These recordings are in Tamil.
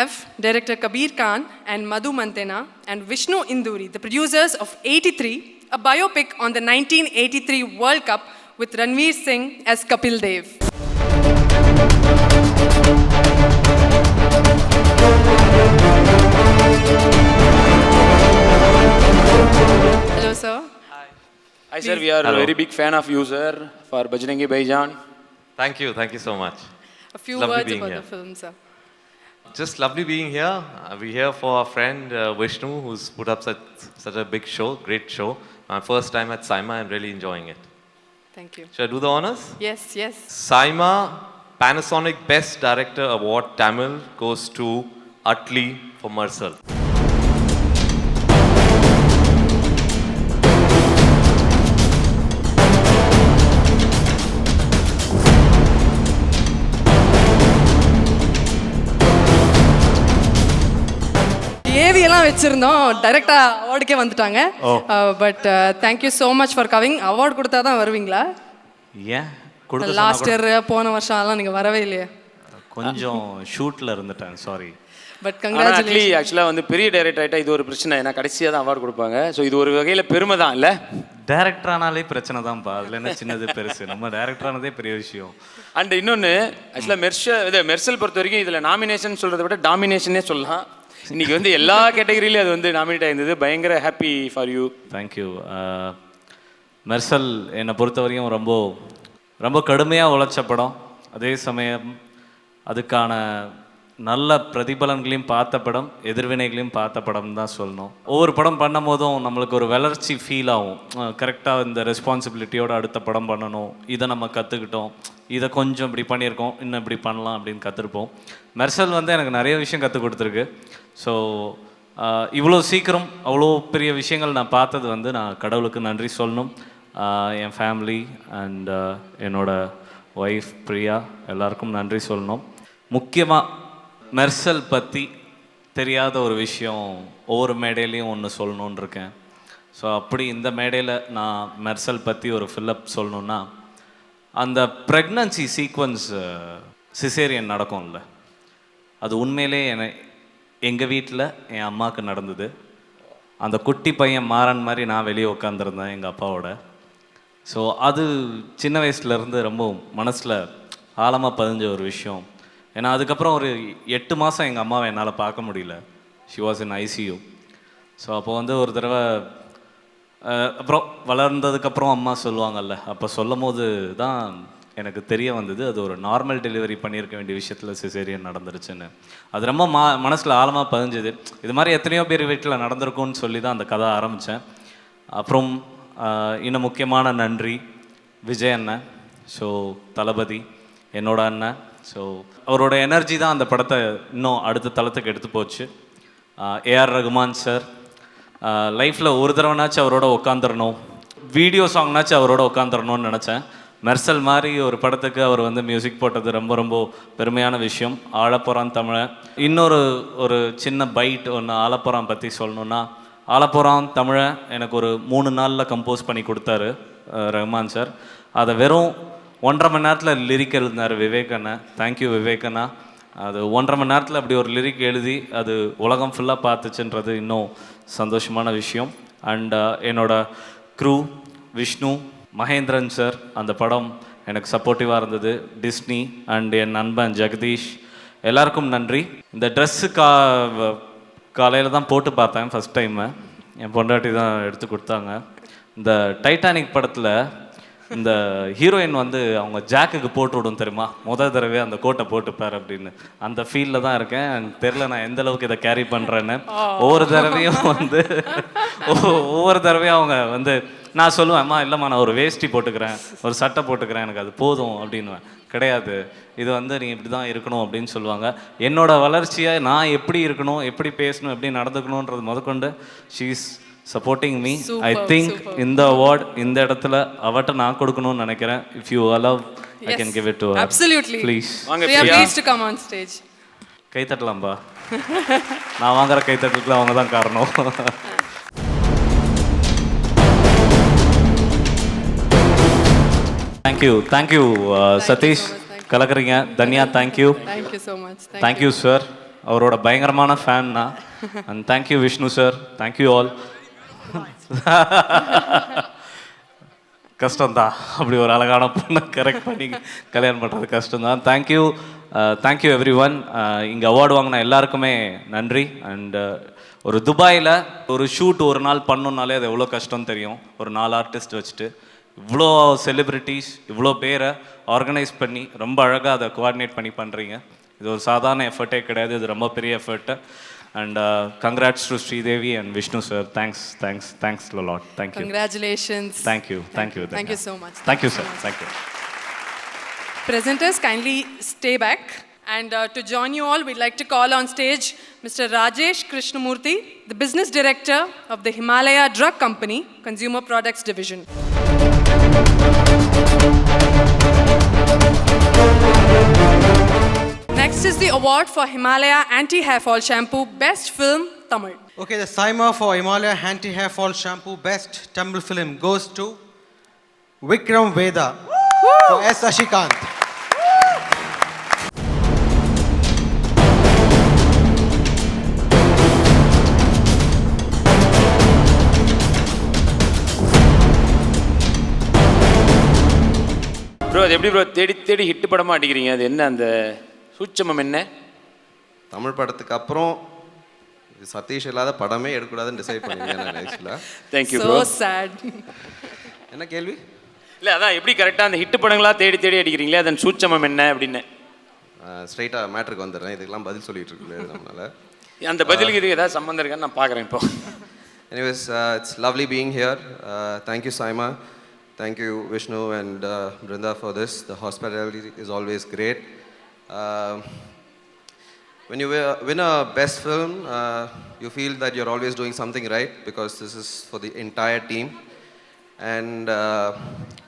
have director Kabir Khan and Madhu Mantena and Vishnu Induri, the producers of 83, a biopic on the 1983 World Cup with Ranveer Singh as Kapil Dev. Hello, sir. Hi sir, we are a very big fan of you, sir, for Bajrangi Bhaijaan. Thank you so much. A few Lovely words being about here. the film, sir. Just lovely being here. We're here for our friend Vishnu, who's put up such a big show, great show. My first time at SIMA, I'm really enjoying it. Thank you. Should I do the honors? Yes, yes. SIMA Panasonic Best Director Award Tamil goes to Atli for Mersal. ஏவியெல்லாம் வச்சுருந்தோம் டைரெக்டாக அவார்டுக்கே வந்துட்டாங்க. But thank you so much for giving. Award கொடுத்தா தான் வருவீங்களா? ஏன் லாஸ்ட் இயர் போன வருஷம் எல்லாம் நீங்கள் வரவே இல்லையே? கொஞ்சம் ஷூட்டில் இருந்துட்டேன், சாரி. But congratulation. ஆக்சுவலாக வந்து பெரிய டைரக்டர் ஆகிட்டா இது ஒரு பிரச்சனை, ஏன்னா கடைசியாக தான் அவார்டு கொடுப்பாங்க. ஸோ இது ஒரு வகையில் பெருமை தான் இல்லை? டேரக்டர் ஆனாலே பிரச்சனை தான்ப்பா, அதில் என்ன சின்னது பெருசு, நம்ம டேரக்டர் ஆனதே பெரிய விஷயம். அண்ட் இன்னொன்று ஆக்சுவலாக மெர்சல் பொறுத்த வரைக்கும் இதில் நாமினேஷன் சொல்கிறத விட டாமினேஷனே சொல்லலாம். இன்னைக்கு வந்து எல்லா கேட்டகரியிலையும் அது வந்து நாமினேட் ஆயிருந்தது. பயங்கர happy for you. Thank you. Mersal என்னை பொறுத்தவரையும் ரொம்ப ரொம்ப கடுமையாக உழைச்ச படம், அதே சமயம் அதுக்கான நல்ல பிரதிபலன்களையும் பார்த்த படம், எதிர்வினைகளையும் பார்த்த படம் தான் சொல்லணும். ஒவ்வொரு படம் பண்ணும் போதும் நம்மளுக்கு ஒரு வளர்ச்சி ஃபீல் ஆகும். கரெக்டாக இந்த ரெஸ்பான்சிபிலிட்டியோடு அடுத்த படம் பண்ணணும், இதை நம்ம கற்றுக்கிட்டோம், இதை கொஞ்சம் இப்படி பண்ணியிருக்கோம், இன்னும் இப்படி பண்ணலாம் அப்படின்னு கற்றுருப்போம். மெர்சல் வந்து எனக்கு நிறைய விஷயம் கற்றுக் கொடுத்துருக்கு. ஸோ இவ்வளோ சீக்கிரம் அவ்வளோ பெரிய விஷயங்கள் நான் பார்த்தது வந்து நான் கடவுளுக்கு நன்றி சொல்லணும். என் ஃபேமிலி அண்ட் என்னோடய ஒய்ஃப் பிரியா எல்லாருக்கும் நன்றி சொல்லணும். முக்கியமாக மெர்சல் பற்றி தெரியாத ஒரு விஷயம் ஒவ்வொரு மேடையிலையும் ஒன்று சொல்லணுன்னு இருக்கேன். ஸோ அப்படி இந்த மேடையில் நான் மெர்சல் பற்றி ஒரு ஃபில்லப் சொல்லணுன்னா, அந்த ப்ரெக்னன்சி சீக்வன்ஸ் சிசேரியன் நடக்கும்ல, அது உண்மையிலே எங்கள் வீட்டில் என் அம்மாவுக்கு நடந்தது. அந்த குட்டி பையன் மாறன் மாதிரி நான் வெளியே உட்காந்துருந்தேன் எங்கள் அப்பாவோட. ஸோ அது சின்ன வயசுலேருந்து ரொம்ப மனசில் ஆழமாக பதிஞ்ச ஒரு விஷயம். ஏன்னா அதுக்கப்புறம் ஒரு 8 மாதம் எங்கள் அம்மாவை என்னால் பார்க்க முடியல. She was in ICU. So அப்போ வந்து ஒரு தடவை அப்புறம் வளர்ந்ததுக்கப்புறம் அம்மா சொல்லுவாங்கல்ல, அப்போ சொல்லும் போது தான் எனக்கு தெரிய வந்தது அது ஒரு நார்மல் டெலிவரி பண்ணியிருக்க வேண்டிய விஷயத்தில் சிசேரியன் நடந்துருச்சுன்னு. அது ரொம்ப மனசில் ஆழமாக பதிஞ்சுது. இது மாதிரி எத்தனையோ பேர் வீட்டில் நடந்திருக்கும்னு சொல்லி தான் அந்த கதை ஆரம்பித்தேன். அப்புறம் இன்னும் முக்கியமான நன்றி விஜய் அண்ணன், ஸோ தளபதி என்னோட அண்ணன். ஸோ அவரோட எனர்ஜி தான் அந்த படத்தை இன்னும் அடுத்த தளத்துக்கு எடுத்து போச்சு. ஏஆர் ரகுமான் சார், லைஃப்பில் ஒரு தடவைனாச்சும் அவரோட உட்காந்துடணும், வீடியோ சாங்னாச்சும் அவரோட உட்காந்துடணும்னு நினச்சேன். மெர்சல் மாதிரி ஒரு படத்துக்கு அவர் வந்து மியூசிக் போட்டது ரொம்ப ரொம்ப பெருமையான விஷயம். ஆலப்புறான் தமிழன். ஒரு சின்ன பைட் ஒன்று ஆலப்புறான் பற்றி சொல்லணுன்னா, ஆலப்புறான் தமிழன் எனக்கு ஒரு 3 நாளில் கம்போஸ் பண்ணி கொடுத்தாரு ரஹ்மான் சார். அதை வெறும் 1.5 மணி நேரத்தில் லிரிக் எழுதினார் விவேக் அண்ணன். தேங்க்யூ விவேக் அண்ணா. அது 1.5 மணி நேரத்தில் அப்படி ஒரு லிரிக் எழுதி அது உலகம் ஃபுல்லாக பார்த்துச்சுன்றது இன்னும் சந்தோஷமான விஷயம். அண்ட் என்னோட க்ரூ விஷ்ணு, மகேந்திரன் சார், அந்த படம் எனக்கு சப்போர்ட்டிவாக இருந்தது. டிஸ்னி அண்ட் என் நண்பன் ஜெகதீஷ், எல்லாருக்கும் நன்றி. இந்த ட்ரெஸ்ஸு காலையில் தான் போட்டு பார்த்தேன் ஃபஸ்ட் டைமு. என் பொண்டாட்டி தான் எடுத்து கொடுத்தாங்க. இந்த டைட்டானிக் படத்தில் இந்த ஹீரோயின் வந்து அவங்க ஜாக்குக்கு போட்டு விடும் தெரியுமா, தடவை அந்த கோட்டை போட்டுப்பார் அப்படின்னு. அந்த ஃபீலில் தான் இருக்கேன். எனக்கு தெரில நான் எந்த அளவுக்கு இதை கேரி பண்ணுறேன்னு. ஒவ்வொரு தடவையும் அவங்க வந்து நான் சொல்லுவேன், அம்மா இல்லைம்மா நான் ஒரு வேஷ்டி போட்டுக்கிறேன், ஒரு சட்டை போட்டுக்கிறேன், எனக்கு அது போதும் அப்படின்னுவேன். கிடையாது, இது வந்து நீ இப்படி தான் இருக்கணும் அப்படின்னு சொல்லுவாங்க. என்னோட வளர்ச்சியை நான் எப்படி இருக்கணும், எப்படி பேசணும், எப்படி நடந்துக்கணுன்றது முதற்கொண்டு she's supporting me. I think இந்த அவார்ட் இந்த இடத்துல அவட்ட நான் கொடுக்கணும்னு நினைக்கிறேன். If you allow I can give it to her. Absolutely. ப்ளீஸ். We are pleased to come on stage. கை தட்டலாம்பா. நான் வாங்குற கை தட்டலுக்கு அவங்க தான் காரணம். தேங்க்யூ சதீஷ், கலக்குறீங்க. Dhanya thank you. Thank you so much. Thank you sir. அவரோட பயங்கரமான ஃபேன் நான். And thank you Vishnu sir, thank you all. கஷ்டம்தான் அப்படி ஒரு அழகான பொண்ணை கரெக்ட் பண்ணி கல்யாணம் பண்ணுறது கஷ்டம்தான். Thank you every one. இங்கே அவார்டு வாங்கின எல்லாருக்குமே நன்றி. அண்ட் ஒரு துபாயில் ஒரு ஷூட் ஒரு நாள் பண்ணோன்னாலே அது எவ்வளோ கஷ்டம் தெரியும். ஒரு 4 ஆர்டிஸ்ட் வச்சுட்டு இவ்வளோ செலிப்ரிட்டிஸ் இவ்வளோ பேரை ஆர்கனைஸ் பண்ணி ரொம்ப அழகாக அதை கோஆர்டினேட் பண்ணி பண்ணுறீங்க. இது ஒரு சாதாரண எஃபர்ட்டே கிடையாது, இது ரொம்ப பெரிய effort. And congrats to Sridevi and Vishnu sir. Thanks a lot. Thank you. Congratulations. Thank you. Thank you so much. Thank you sir. Thank you. Presenters, kindly stay back. And to join you all, we'd like to call on stage Mr. Rajesh Krishnamurthy, the Business Director of the Himalaya Drug Company, Consumer Products Division. Next is the award for Himalaya Anti-Hair Fall Shampoo Best Film Tamil. Okay, the Saima for Himalaya Anti-Hair Fall Shampoo Best Tamil Film goes to Vikram Veda for S. Ashikant. Bro அது எப்படி ப்ரோ தேடி தேடி ஹிட் படமாக அடிக்கிறீங்க? அது என்ன அந்த சூட்சமம் என்ன? தமிழ் படத்துக்கு அப்புறம் சதீஷ் இல்லாத படமே எடுக்கக்கூடாதுன்னு டிசைட் பண்ணிருக்கேன் நான் ஆக்சுவலாக. Thank you bro. So sad. என்ன கேள்வி? இல்லை அதான் எப்படி கரெக்டாக அந்த ஹிட் படங்களாக தேடி தேடி அடிக்கிறீங்களே அதன் சூட்சமம் என்ன அப்படின்னு. ஸ்ட்ரைட்டாக மேட்ருக்கு வந்துடுறேன், இதுக்கெல்லாம் பதில் சொல்லிட்டு இருக்கு நம்மளால. அந்த பதிலுக்கு இது ஏதாவது சம்மந்தம் இருக்கான்னு நான் பார்க்குறேன் இப்போ. Anyways, it's lovely being here. Thank you, Saima. Thank you, Vishnu and Brinda for this. The hospitality is always great. When you win a best film, you feel that you're always doing something right because this is for the entire team. And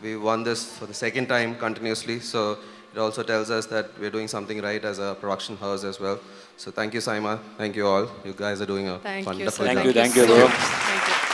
we won this for the second time continuously. So it also tells us that we're doing something right as a production house as well. So thank you, Saima. Thank you all. You guys are doing a Thank you, wonderful sir. job. Thank you, bro. Thank you.